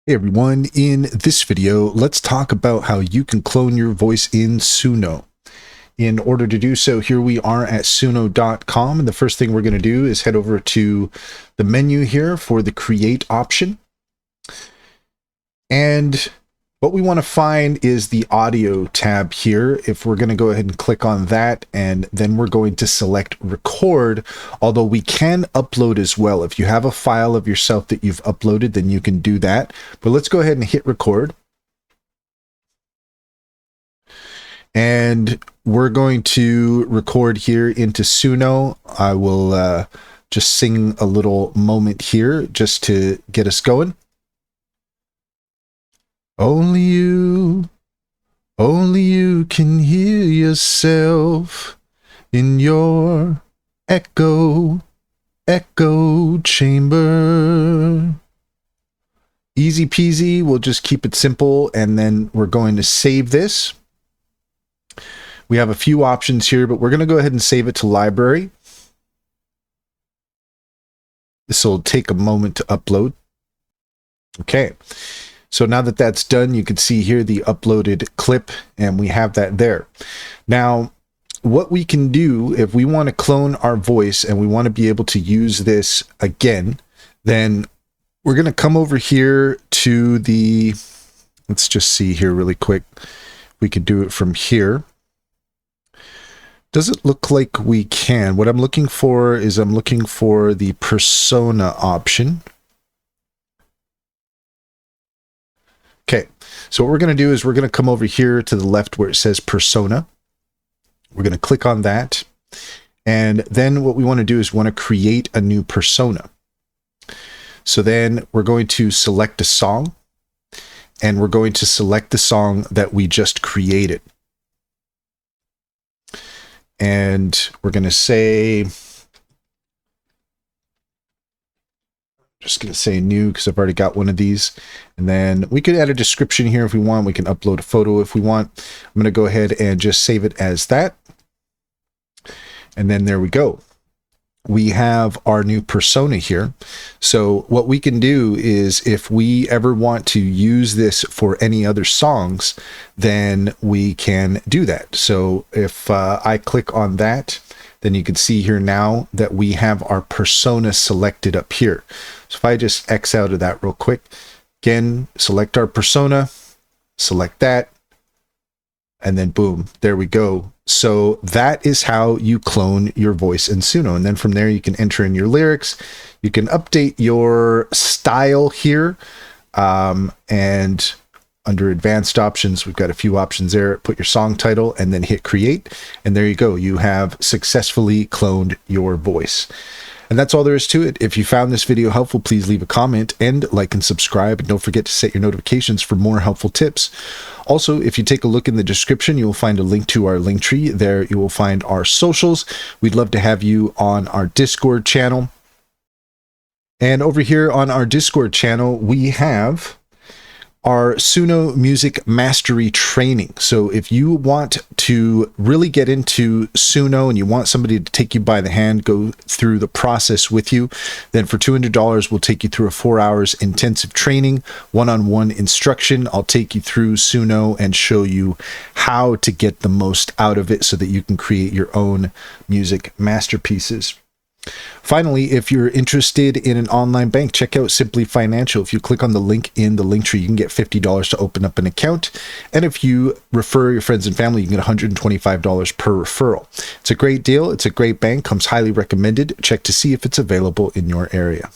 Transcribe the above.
Hey everyone, in this video, let's talk about how you can clone your voice in Suno. In order to do so, here we are at suno.com, and the first thing we're going to do is head over to the menu here for the create option. And what we want to find is the audio tab here. If we're going to go ahead and click on that, and then we're going to select record, although we can upload as well. If you have a file of yourself that you've uploaded, then you can do that. But let's go ahead and hit record. And we're going to record here into Suno. I will just sing a little moment here just to get us going. Only you can hear yourself in your echo chamber. Easy peasy, we'll just keep it simple, and then we're going to save this. We have a few options here, but we're going to go ahead and save it to library. This will take a moment to upload. Okay. So now that that's done, you can see here the uploaded clip, and we have that there. Now, what we can do if we want to clone our voice and we want to be able to use this again, then we're going to come over here to the, let's just see here really quick. We could do it from here. Does it look like we can? What I'm looking for is I'm looking for the persona option. Okay, so what we're going to do is we're going to come over here to the left where it says persona. We're going to click on that. And then what we want to do is we want to create a new persona. So then we're going to select a song, and we're going to select the song that we just created. And we're going to say, just going to say new because I've already got one of these. And then we could add a description here if we want. We can upload a photo if we want. I'm going to go ahead and just save it as that. And then there we go. We have our new persona here. So what we can do is if we ever want to use this for any other songs, then we can do that. So if I click on that, then you can see here now that we have our persona selected up here. So if I just X out of that real quick, again, select our persona, select that, and then boom, there we go. So that is how you clone your voice in Suno. And then from there, you can enter in your lyrics. You can update your style here. And under advanced options, we've got a few options there. Put your song title and then hit create. And there you go. You have successfully cloned your voice. And that's all there is to it. If you found this video helpful, please leave a comment and like and subscribe. And don't forget to set your notifications for more helpful tips. Also, if you take a look in the description, you will find a link to our link tree. There you will find our socials. We'd love to have you on our Discord channel. And over here on our Discord channel, we have our Suno Music Mastery Training. So if you want to really get into Suno and you want somebody to take you by the hand, go through the process with you, then for $200, we'll take you through a 4 hours intensive training, one-on-one instruction. I'll take you through Suno and show you how to get the most out of it so that you can create your own music masterpieces. Finally, if you're interested in an online bank, check out Simply Financial. If you click on the link in the link tree, you can get $50 to open up an account. And if you refer your friends and family, you can get $125 per referral. It's a great deal. It's a great bank. Comes highly recommended. Check to see if it's available in your area.